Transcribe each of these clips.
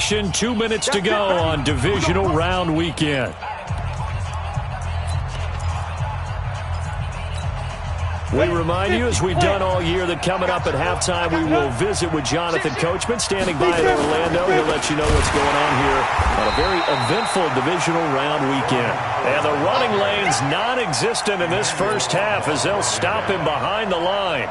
action. 2 minutes to go on divisional round weekend. We remind you, as we've done all year, that coming up at halftime, we will visit with Jonathan Coachman, standing by in Orlando. He'll let you know what's going on here on a very eventful divisional round weekend. And the running lane's non-existent in this first half as they'll stop him behind the line.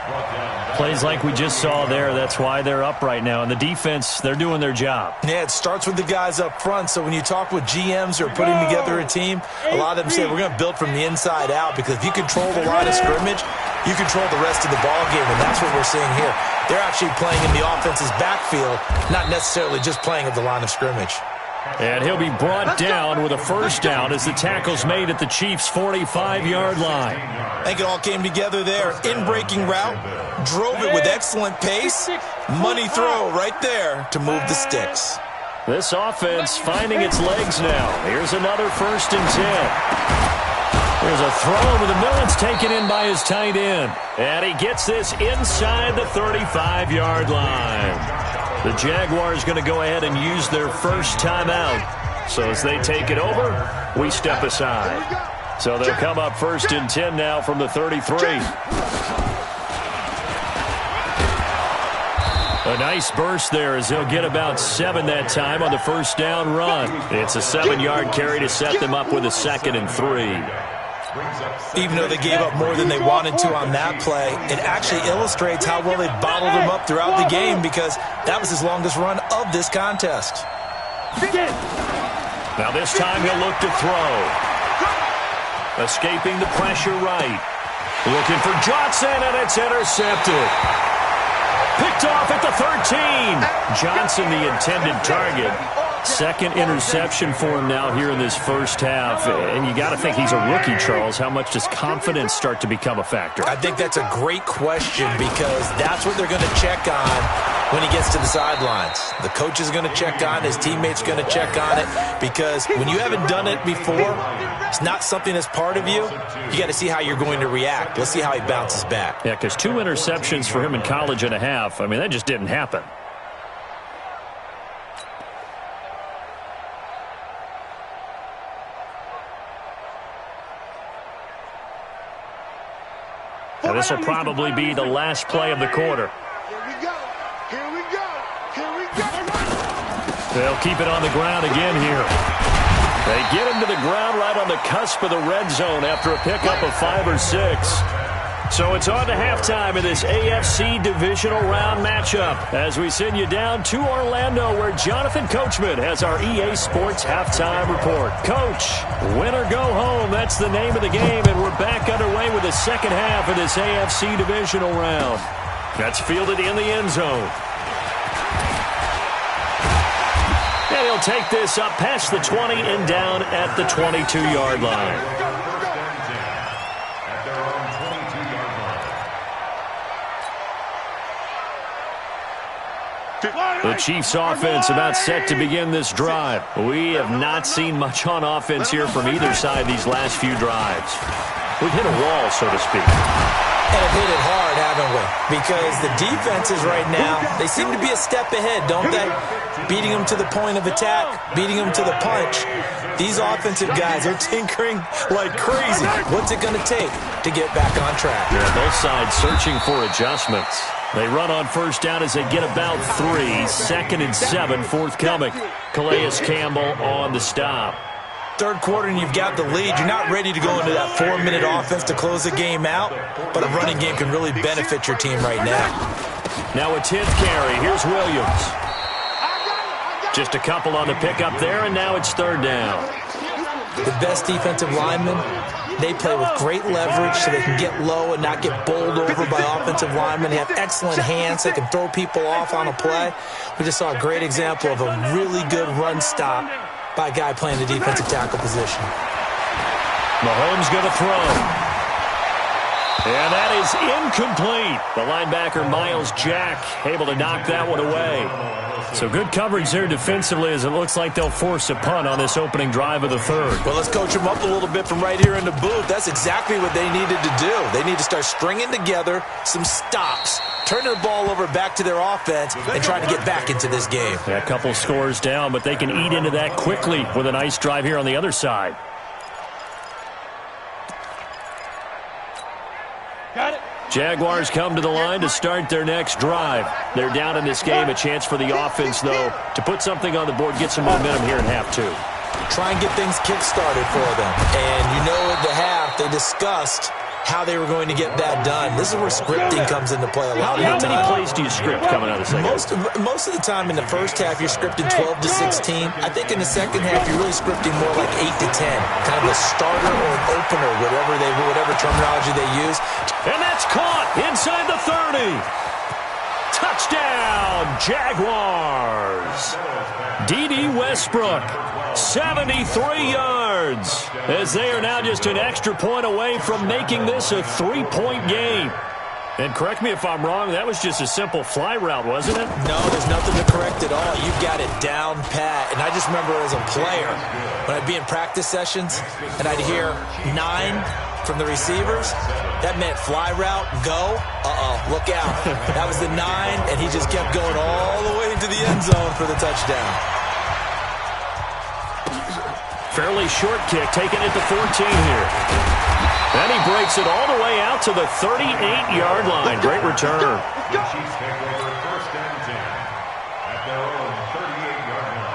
Plays like we just saw there. That's why they're up right now. And the defense, they're doing their job. Yeah, it starts with the guys up front. So when you talk with GMs who are putting together a team, a lot of them say we're going to build from the inside out, because if you control the line of scrimmage, you control the rest of the ball game, and that's what we're seeing here. They're actually playing in the offense's backfield, not necessarily just playing at the line of scrimmage. And he'll be brought down with a first down as the tackle's made at the Chiefs' 45-yard line. I think it all came together there. In-breaking route, drove it with excellent pace. Money throw right there to move the sticks. This offense finding its legs now. Here's another 1st and 10. There's a throw over the middle. It's taken in by his tight end. And he gets this inside the 35-yard line. The Jaguars going to go ahead and use their first timeout. So as they take it over, we step aside. So they'll come up 1st and 10 now from the 33. A nice burst there as they'll get about 7 that time on the first down run. It's a 7-yard carry to set them up with a 2nd and 3. Even though they gave up more than they wanted to on that play, it actually illustrates how well they bottled him up throughout the game, because that was his longest run of this contest. Now this time he'll look to throw. Escaping the pressure right. Looking for Johnson, and it's intercepted. Picked off at the 13. Johnson, the intended target. 2nd interception for him now here in this first half. And you got to think he's a rookie, Charles. How much does confidence start to become a factor? I think that's a great question, because that's what they're going to check on when he gets to the sidelines. The coach is going to check on, his teammates are going to check on it, because when you haven't done it before, it's not something that's part of you. You got to see how you're going to react. Let's see how he bounces back. Yeah, because 2 interceptions for him in college and a half. I mean, that just didn't happen. Now, this will probably be the last play of the quarter. Here we go. Here we go. Here we go. They'll keep it on the ground again here. They get him to the ground right on the cusp of the red zone after a pickup of 5 or 6. So it's on to halftime in this AFC divisional round matchup as we send you down to Orlando, where Jonathan Coachman has our EA Sports halftime report. Coach, win or go home, that's the name of the game, and we're back underway with the second half of this AFC divisional round. That's fielded in the end zone. And he'll take this up past the 20 and down at the 22-yard line. The Chiefs offense about set to begin this drive. We have not seen much on offense here from either side these last few drives. We've hit a wall, so to speak. And have hit it hard, haven't we? Because the defenses right now, they seem to be a step ahead, don't they? Beating them to the point of attack, beating them to the punch. These offensive guys are tinkering like crazy. What's it going to take to get back on track? Yeah, both sides searching for adjustments. They run on first down as they get about 3. 2nd and 7 forthcoming. Calais Campbell on the stop. Third quarter and you've got the lead. You're not ready to go into that 4-minute offense to close the game out, but a running game can really benefit your team right now. Now a 10th carry. Here's Williams. Just a couple on the pickup there, and now it's 3rd down. The best defensive linemen, they play with great leverage so they can get low and not get bowled over by offensive linemen. They have excellent hands. They can throw people off on a play. We just saw a great example of a really good run stop by a guy playing the defensive tackle position. Mahomes going to throw. And that is incomplete. The linebacker, Miles Jack, able to knock that one away. So good coverage there defensively, as it looks like they'll force a punt on this opening drive of the 3rd. Well, let's coach them up a little bit from right here in the booth. That's exactly what they needed to do. They need to start stringing together some stops turn the ball over back to their offense and trying to get back into this game. Yeah, a couple scores down, but they can eat into that quickly with a nice drive here on the other side. Got it. Jaguars come to the line to start their next drive. They're down in this game. A chance for the offense, though, to put something on the board, get some momentum here in half two. Try and get things kick-started for them. And you know at the half, they discussed how they were going to get that done. This is where scripting comes into play a lot of the time. How many plays do you script coming out of the second half? Most of the time in the first half, you're scripting 12 to 16. I think in the second half, you're really scripting more like 8 to 10. Kind of a starter or an opener, whatever terminology they use. And that's caught inside the 30. Touchdown, Jaguars. D.D. Westbrook, 73 yards, as they are now just an extra point away from making this a 3-point game. And correct me if I'm wrong, that was just a simple fly route, wasn't it? No, there's nothing to correct at all. You've got it down pat. And I just remember as a player, when I'd be in practice sessions, and I'd hear 9 from the receivers, that meant fly route, go, look out. That was the 9, and he just kept going all the way into the end zone for the touchdown. Fairly short kick, taken at the 14 here. And he breaks it all the way out to the 38-yard line. Great return. Chiefs take over first and 10 at their own 38-yard line.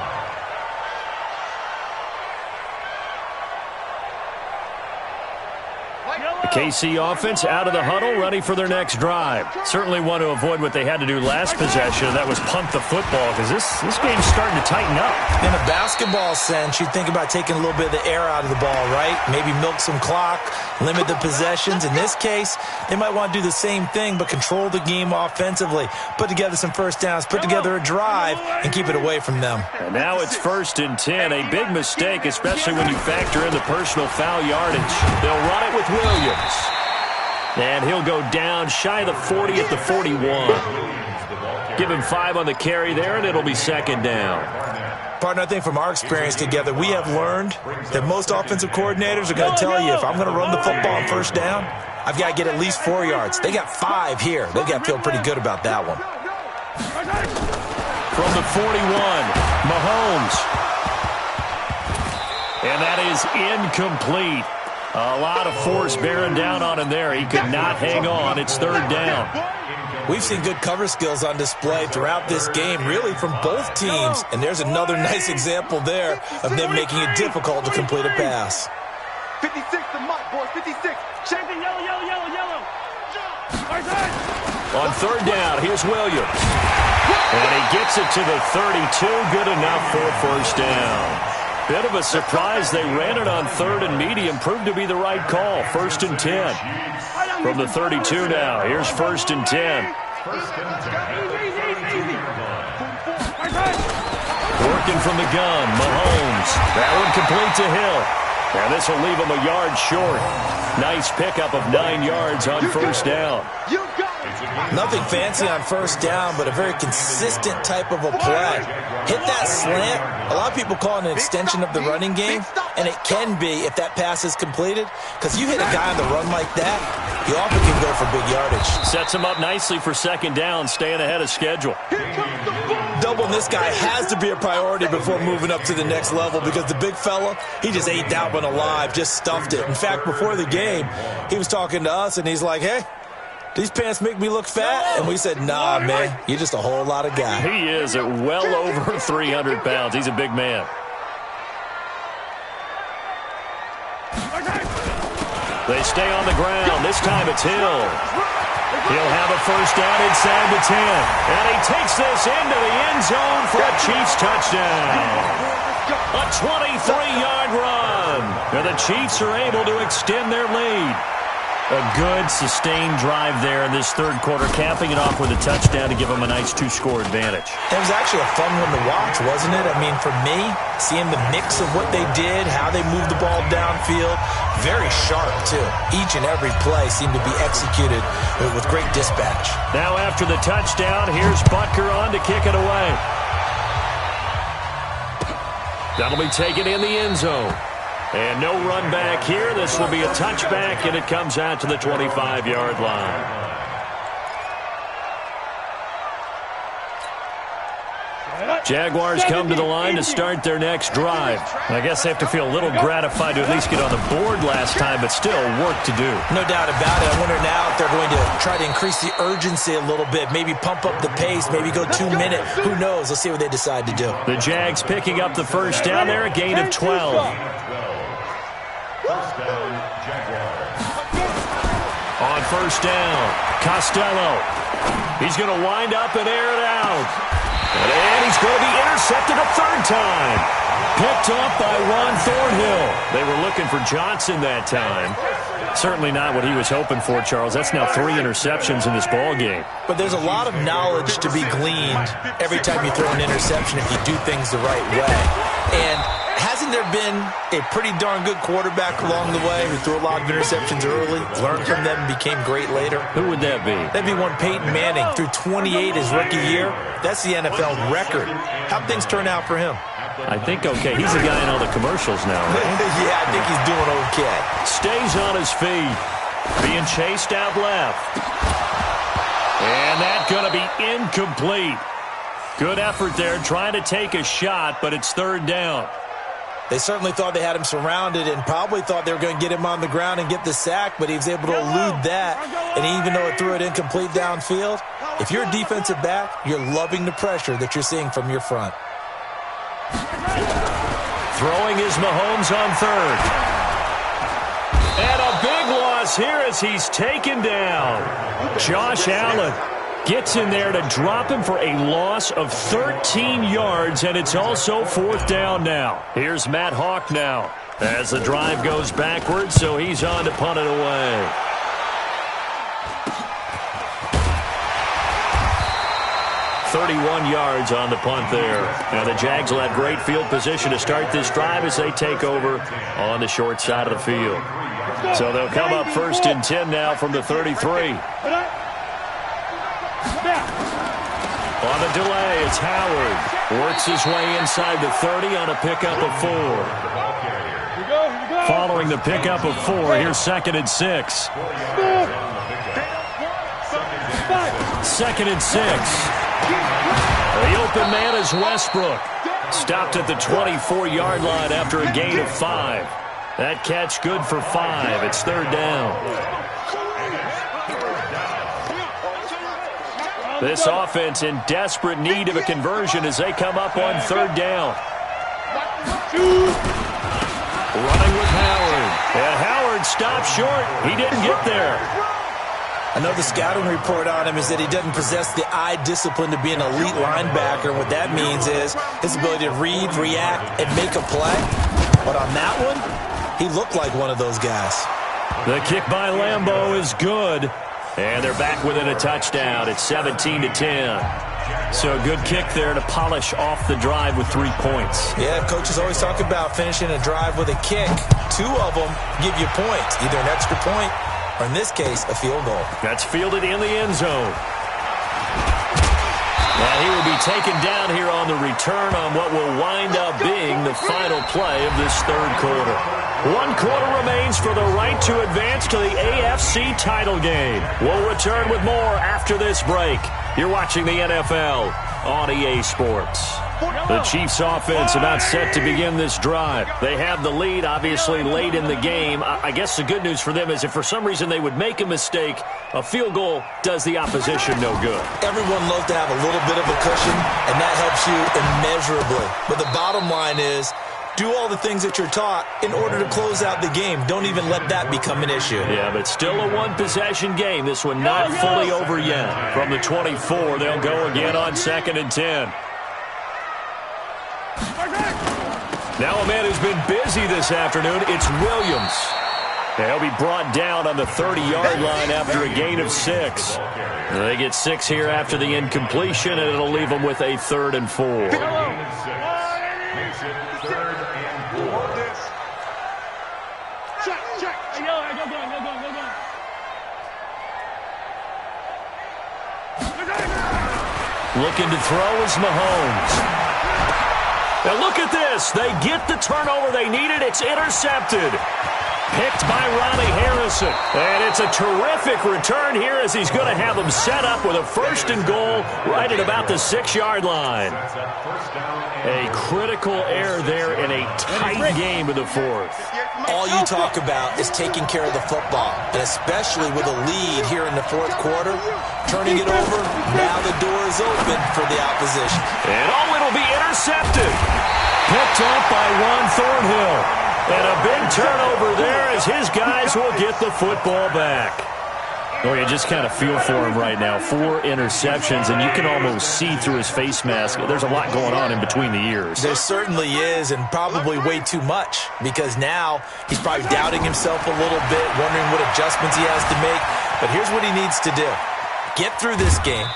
The KC offense out of the huddle, ready for their next drive. Certainly want to avoid what they had to do last possession. That was punt the football, because this game's starting to tighten up. In a basketball sense, you'd think about taking a little bit of the air out of the ball, right? Maybe milk some clock, limit the possessions. In this case, they might want to do the same thing, but control the game offensively. Put together some first downs, put together a drive, and keep it away from them. And now it's 1st and 10. A big mistake, especially when you factor in the personal foul yardage. They'll run it with Williams. And he'll go down shy of the 40 at the 41. Give him 5 on the carry there, and it'll be 2nd down. Partner, I think from our experience together, we have learned that most offensive coordinators are going to tell you, if I'm going to run the football on first down, I've got to get at least 4 yards. They got 5 here. They've got to feel pretty good about that one. From the 41, Mahomes. And that is incomplete. A lot of force bearing down on him there. He could not hang on. It's 3rd down. We've seen good cover skills on display throughout this game, really from both teams. And there's another nice example there of them making it difficult to complete a pass. 56 to Mike, boys, 56. Champion, yellow. On 3rd down, here's Williams. And he gets it to the 32. Good enough for a first down. Bit of a surprise. They ran it on 3rd and medium. Proved to be the right call. 1st and 10. From the 32 now. Here's 1st and 10. Working from the gun. Mahomes. That one complete to Hill. And this will leave him a yard short. Nice pickup of 9 yards on 1st down. Nothing fancy on 1st down, but a very consistent type of a play. Hit that slant. A lot of people call it an extension of the running game, and it can be if that pass is completed, because you hit a guy on the run like that, you often can go for big yardage. Sets him up nicely for 2nd down, staying ahead of schedule. Doubling this guy has to be a priority before moving up to the next level, because the big fella, he just ate that one alive, just stuffed it. In fact, before the game, he was talking to us, and he's like, hey, these pants make me look fat? And we said, nah, man, you're just a whole lot of guy. He is at well over 300 pounds. He's a big man. They stay on the ground. This time it's Hill. He'll have a first down inside the 10. And he takes this into the end zone for a Chiefs touchdown. A 23-yard run. And the Chiefs are able to extend their lead. A good, sustained drive there in this 3rd quarter, capping it off with a touchdown to give them a nice 2-score advantage. It was actually a fun one to watch, wasn't it? I mean, for me, seeing the mix of what they did, how they moved the ball downfield, very sharp, too. Each and every play seemed to be executed with great dispatch. Now after the touchdown, here's Butker on to kick it away. That'll be taken in the end zone. And no run back here. This will be a touchback, and it comes out to the 25-yard line. Jaguars come to the line to start their next drive. I guess they have to feel a little gratified to at least get on the board last time, but still work to do. No doubt about it. I wonder now if they're going to try to increase the urgency a little bit, maybe pump up the pace, maybe go 2 minutes. Who knows? Let's see what they decide to do. The Jags picking up the first down there, a gain of 12. First down, Jaguars. On first down, Costello. He's going to wind up and air it out. And he's going to be intercepted a third time. Picked off by Ron Thornhill. They were looking for Johnson that time. Certainly not what he was hoping for, Charles. That's now 3 interceptions in this ball game. But there's a lot of knowledge to be gleaned every time you throw an interception if you do things the right way. And hasn't there been a pretty darn good quarterback along the way who threw a lot of interceptions early, learned from them, and became great later? Who would that be? That'd be one Peyton Manning. Threw 28 his rookie year. That's the NFL record. How'd things turn out for him? I think okay. He's the guy in all the commercials now, right? Yeah, I think he's doing okay. Stays on his feet. Being chased out left. And that's going to be incomplete. Good effort there trying to take a shot, but it's third down. They certainly thought they had him surrounded and probably thought they were going to get him on the ground and get the sack, but he was able to elude that. And even though it threw it incomplete downfield, if you're a defensive back, you're loving the pressure that you're seeing from your front. Throwing is Mahomes on third. And a big loss here as he's taken down. Josh Allen gets in there to drop him for a loss of 13 yards, and it's also fourth down now. Here's Matt Hawk now as the drive goes backwards, so he's on to punt it away. .31 yards on the punt there. Now the Jags will have great field position to start this drive as they take over on the short side of the field. So they'll come up first and 10 now from the 33. On the delay, it's Howard. Works his way inside the 30 on a pickup of 4. Following the pickup of 4, here's second and 6. Second and 6. The open man is Westbrook. Stopped at the 24-yard line after a gain of 5. That catch good for 5. It's third down. This offense in desperate need of a conversion as they come up on third down. Running with Howard. And Howard stopped short. He didn't get there. I know the scouting report on him is that he doesn't possess the eye discipline to be an elite linebacker. What that means is his ability to read, react, and make a play. But on that one, he looked like one of those guys. The kick by Lambeau is good. And they're back within a touchdown. It's 17-10. So a good kick there to polish off the drive with 3 points. Yeah, coaches always talk about finishing a drive with a kick. 2 of them give you points, either an extra point or, in this case, a field goal. That's fielded in the end zone. And he will be taken down here on the return on what will wind up being the final play of this third quarter. 1 quarter remains for the right to advance to the AFC title game. We'll return with more after this break. You're watching the NFL on EA Sports. The Chiefs offense about set to begin this drive. They have the lead, obviously, late in the game. I guess the good news for them is if for some reason they would make a mistake, a field goal does the opposition no good. Everyone loves to have a little bit of a cushion, and that helps you immeasurably. But the bottom line is, do all the things that you're taught in order to close out the game. Don't even let that become an issue. Yeah, but still a one-possession game. This one not fully over yet. From the 24, they'll go again on second and 10. Now a man who's been busy this afternoon, it's Williams. He'll be brought down on the 30-yard line after a gain of 6. They get 6 here after the incompletion, and it'll leave them with a 3rd and 4. Looking to throw is Mahomes. Now look at this. They get the turnover they needed. It's intercepted. Picked by Ronnie Harrison. And it's a terrific return here as he's going to have them set up with a 1st and goal right at about the 6-yard line. A critical error there in a tight game in the 4th. All you talk about is taking care of the football, and especially with a lead here in the 4th quarter. Turning it over, now the door is open for the opposition. And it'll be intercepted. Picked up by Ron Thornhill. And a big turnover there as his guys will get the football back. Oh, you just kind of feel for him right now. 4 interceptions, and you can almost see through his face mask. There's a lot going on in between the ears. There certainly is, and probably way too much, because now he's probably doubting himself a little bit, wondering what adjustments he has to make. But here's what he needs to do. Get through this game,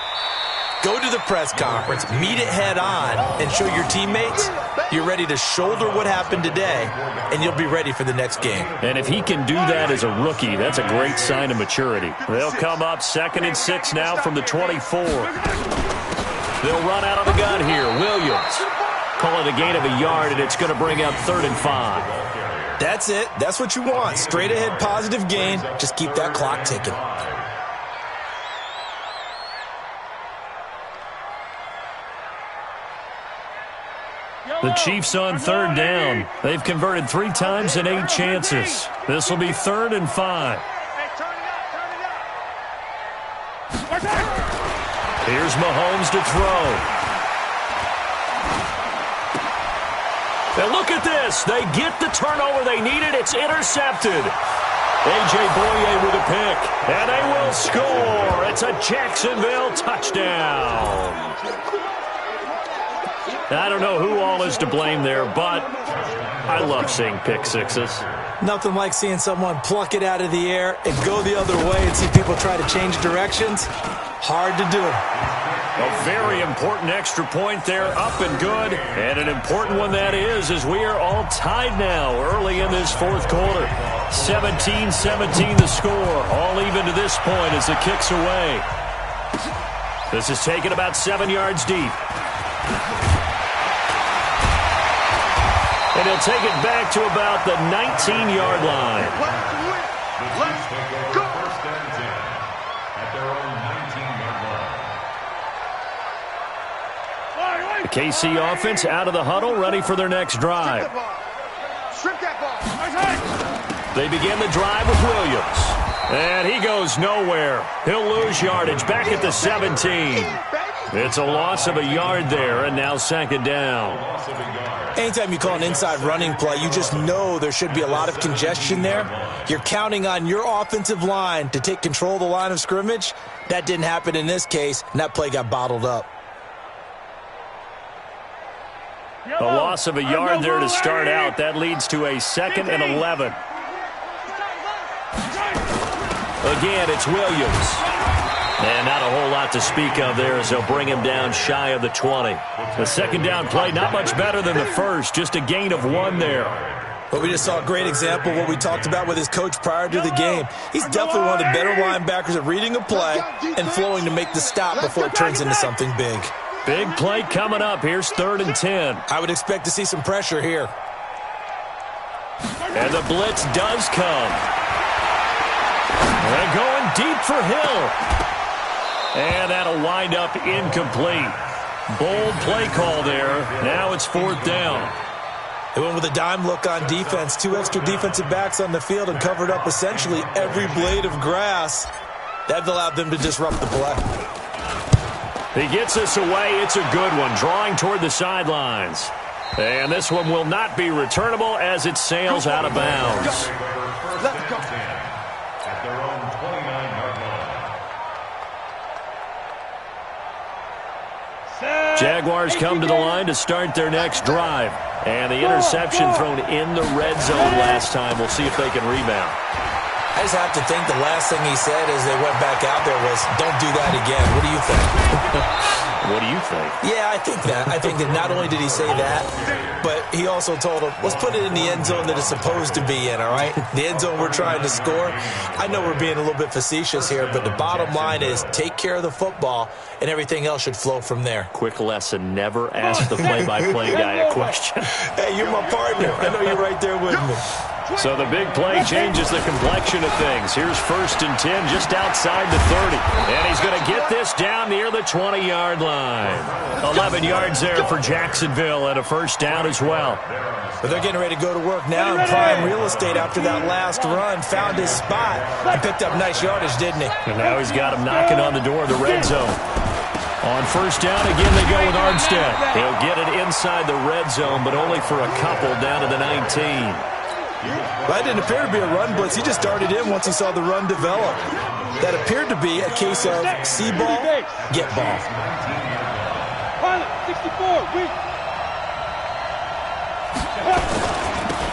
go to the press conference, meet it head on, and show your teammates you're ready to shoulder what happened today, and you'll be ready for the next game. And if he can do that as a rookie, that's a great sign of maturity. They'll come up 2nd and 6 now from the 24. They'll run out of the gun here. Williams. Call it a gain of a yard, and it's going to bring up 3rd and 5. That's it. That's what you want. Straight ahead positive gain. Just keep that clock ticking. The Chiefs on 3rd down. They've converted 3 times in 8 chances. This will be 3rd and 5. Here's Mahomes to throw. And look at this. They get the turnover they needed. It's intercepted. A.J. Boye with a pick. And they will score. It's a Jacksonville touchdown. I don't know who all is to blame there, but I love seeing pick sixes. Nothing like seeing someone pluck it out of the air and go the other way and see people try to change directions. Hard to do. A very important extra point there, up and good. And an important one that is, as we are all tied now early in this 4th quarter. 17-17 the score, all even to this point as the kick's away. This is taken about 7 yards deep. And he'll take it back to about the 19-yard line. Let's go. 1st and 10 at their own 19-yard line. The KC offense out of the huddle, ready for their next drive. They begin the drive with Williams. And he goes nowhere. He'll lose yardage back at the 17. It's a loss of a yard there, and now 2nd down. Anytime you call an inside running play, you just know there should be a lot of congestion there. You're counting on your offensive line to take control of the line of scrimmage. That didn't happen in this case, and that play got bottled up. A loss of a yard there to start out. That leads to a 2nd and 11. Again, it's Williams. And not a whole lot to speak of there as they'll bring him down shy of the 20. The 2nd down play, not much better than the first. Just a gain of 1 there. But we just saw a great example of what we talked about with his coach prior to the game. He's definitely one of the better linebackers at reading a play and flowing to make the stop before it turns into something big. Big play coming up. Here's 3rd and 10. I would expect to see some pressure here. And the blitz does come. They're going deep for Hill. And that'll wind up incomplete. Bold play call there. Now it's 4th down. They went with a dime look on defense. 2 extra defensive backs on the field and covered up essentially every blade of grass. That allowed them to disrupt the play. He gets this away. It's a good one. Drawing toward the sidelines. And this one will not be returnable as it sails out of bounds. Let's go. At their own 29-yard line. Jaguars come to the line to start their next drive. And the interception thrown in the red zone last time. We'll see if they can rebound. I just have to think the last thing he said as they went back out there was, don't do that again. What do you think? What do you think? Yeah, I think that. I think that not only did he say that, but he also told him, let's put it in the end zone that it's supposed to be in, all right? The end zone we're trying to score. I know we're being a little bit facetious here, but the bottom line is take care of the football, and everything else should flow from there. Quick lesson, never ask the play-by-play guy a question. Hey, you're my partner. I know you're right there with me. So the big play changes the complexion of things. Here's 1st and 10 just outside the 30. And he's going to get this down near the 20-yard line. 11 yards there for Jacksonville and a 1st down as well. But they're getting ready to go to work now in prime real estate after that last run. Found his spot and picked up nice yardage, didn't he? And now he's got him knocking on the door of the red zone. On 1st down, again, they go with Armstead. He'll get it inside the red zone, but only for a couple down to the 19. Well, that didn't appear to be a run blitz. He just darted in once he saw the run develop. That appeared to be a case of see ball, get ball. Pilot, 64, weak.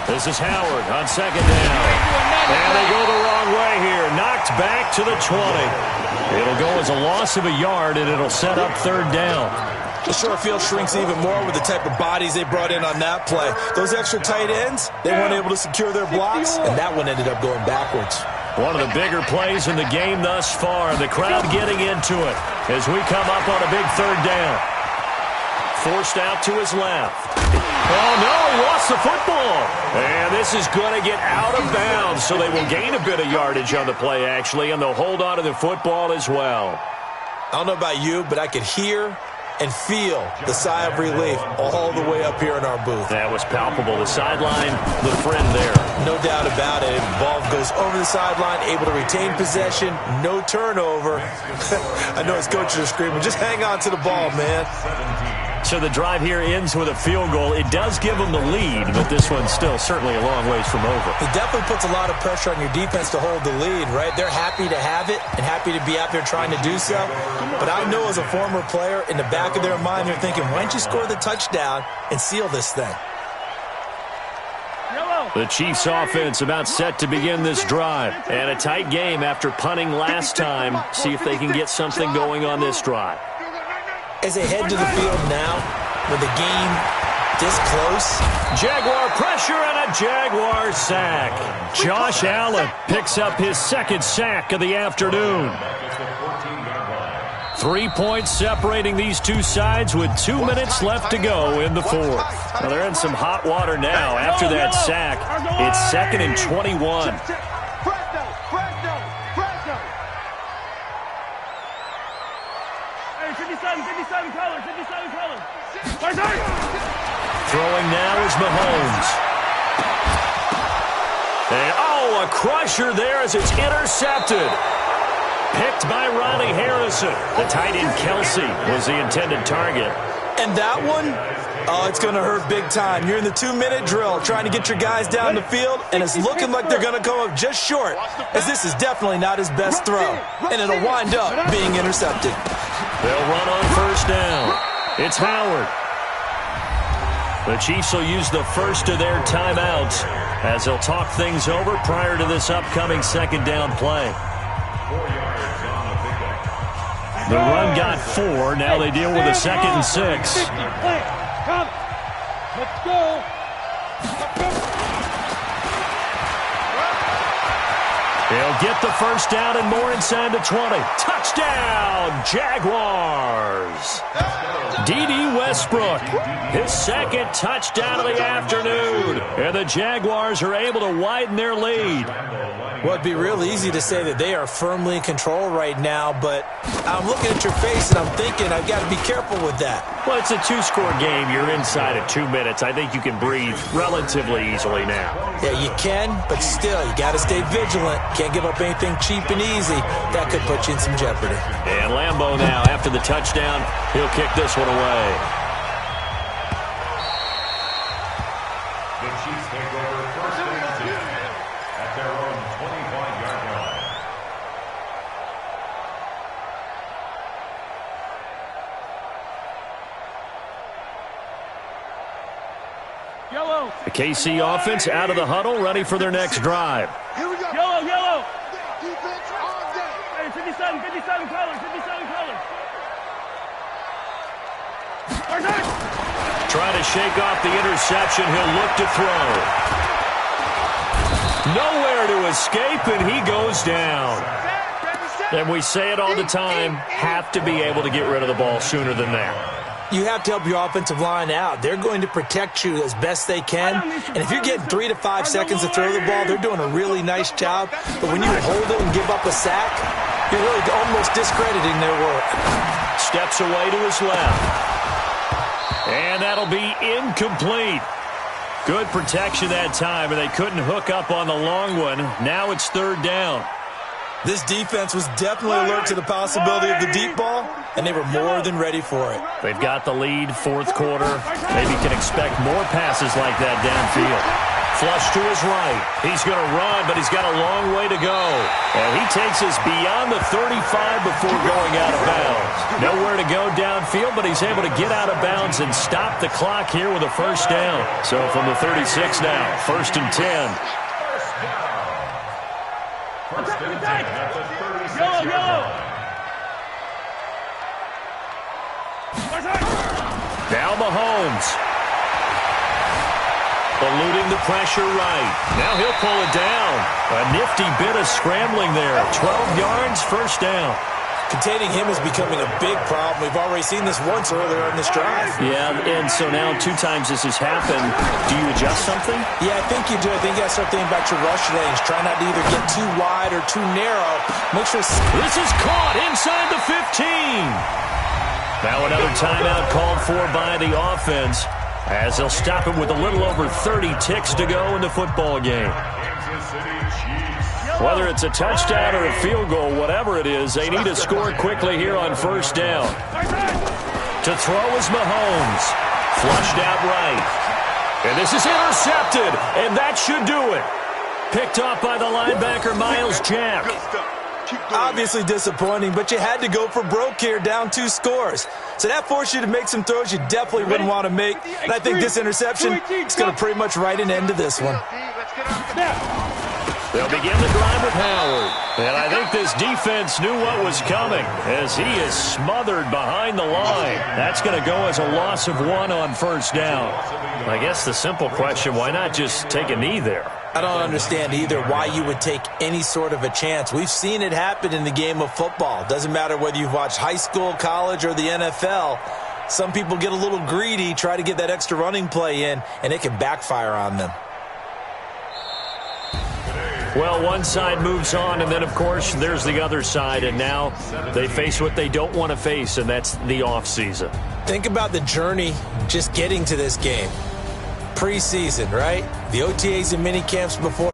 This is Howard on 2nd down. And they go the wrong way here. Knocked back to the 20. It'll go as a loss of a yard, and it'll set up 3rd down. The short field shrinks even more with the type of bodies they brought in on that play. Those extra tight ends, they weren't able to secure their blocks, and that one ended up going backwards. One of the bigger plays in the game thus far. The crowd getting into it as we come up on a big 3rd down. Forced out to his left. Oh, no, he lost the football. And this is going to get out of bounds, so they will gain a bit of yardage on the play, actually, and they'll hold on to the football as well. I don't know about you, but I could hear and feel the sigh of relief all the way up here in our booth. That was palpable. The sideline, the friend there. No doubt about it. Ball goes over the sideline, able to retain possession, no turnover. I know his coaches are screaming, just hang on to the ball, man. So the drive here ends with a field goal. It does give them the lead, but this one's still certainly a long ways from over. It definitely puts a lot of pressure on your defense to hold the lead, right? They're happy to have it and happy to be out there trying to do so. But I know as a former player, in the back of their mind, they're thinking, why don't you score the touchdown and seal this thing? The Chiefs offense about set to begin this drive. And a tight game after punting last time. See if they can get something going on this drive. As they head to the field now, with the game this close. Jaguar pressure and a Jaguar sack. Josh Allen picks up his 2nd sack of the afternoon. 3 points separating these two sides with 2 minutes left to go in the 4th. Well, they're in some hot water now after that sack. It's 2nd and 21. Throwing now is Mahomes. And, oh, a crusher there as it's intercepted. Picked by Ronnie Harrison. The tight end Kelsey was the intended target. And that one, oh, it's going to hurt big time. You're in the 2-minute drill trying to get your guys down the field, and it's looking like they're going to come up just short, as this is definitely not his best throw, and it'll wind up being intercepted. They'll run on 1st down. It's Howard. The Chiefs will use the first of their timeouts as they'll talk things over prior to this upcoming 2nd down play. The run got 4. Now they deal with a 2nd and 6. Let's go. They'll get the 1st down and more inside the 20. Touchdown, Jaguars. D.D. Westbrook, his 2nd touchdown of the afternoon. And the Jaguars are able to widen their lead. Well, it'd be real easy to say that they are firmly in control right now, but I'm looking at your face and I'm thinking I've got to be careful with that. Well, it's a 2-score game. You're inside of 2 minutes. I think you can breathe relatively easily now. Yeah, you can, but still, you got to stay vigilant. Can't give up anything cheap and easy. That could put you in some jeopardy. And Lambeau now, after the touchdown, he'll kick this one away. The Chiefs take over 1st and 10 at their own 25-yard line. Yellow. The KC offense out of the huddle, ready for their next drive. Here we go. Yellow. Defense all day. Hey, 57 colors, 57 colors. Trying to shake off the interception. He'll look to throw. Nowhere to escape, and he goes down. And we say it all the time, have to be able to get rid of the ball sooner than that. You have to help your offensive line out. They're going to protect you as best they can. And if you're getting 3 to 5 seconds to throw the ball, they're doing a really nice job. But when you hold it and give up a sack, you're really almost discrediting their work. Steps away to his left. And that'll be incomplete. Good protection that time, and they couldn't hook up on the long one. Now it's 3rd down. This defense was definitely alert to the possibility of the deep ball, and they were more than ready for it. They've got the lead, 4th quarter. Maybe can expect more passes like that downfield. Flush to his right. He's going to run, but he's got a long way to go. And he takes us beyond the 35 before going out of bounds. Nowhere to go downfield, but he's able to get out of bounds and stop the clock here with a 1st down. So from the 36 now, 1st and 10. First and 10 at the 36-yard line. Now Mahomes. Eluding the pressure right. Now he'll pull it down. A nifty bit of scrambling there. 12 yards, 1st down. Containing him is becoming a big problem. We've already seen this once earlier in this drive. Yeah, and so now 2 times this has happened. Do you adjust something? Yeah, I think you do. I think you got to start thinking about your rush lanes. Try not to either get too wide or too narrow. Make sure... This is caught inside the 15. Now another timeout called for by the offense, as they'll stop him with a little over 30 ticks to go in the football game. Whether it's a touchdown or a field goal, whatever it is, they need to score quickly here on 1st down. To throw is Mahomes. Flushed out right. And this is intercepted, and that should do it. Picked off by the linebacker, Miles Jack. Obviously disappointing, but you had to go for broke here, down 2 scores. So that forced you to make some throws you definitely wouldn't want to make. And I think this interception is going to pretty much write an end to this one. They'll begin the drive with Howard. And I think this defense knew what was coming, as he is smothered behind the line. That's going to go as a loss of 1 on 1st down. I guess the simple question, why not just take a knee there? I don't understand either why you would take any sort of a chance. We've seen it happen in the game of football. Doesn't matter whether you've watched high school, college, or the NFL. Some people get a little greedy, try to get that extra running play in, and it can backfire on them. Well, one side moves on, and then, of course, there's the other side, and now they face what they don't want to face, and that's the offseason. Think about the journey just getting to this game. Preseason, right? The OTAs and mini camps before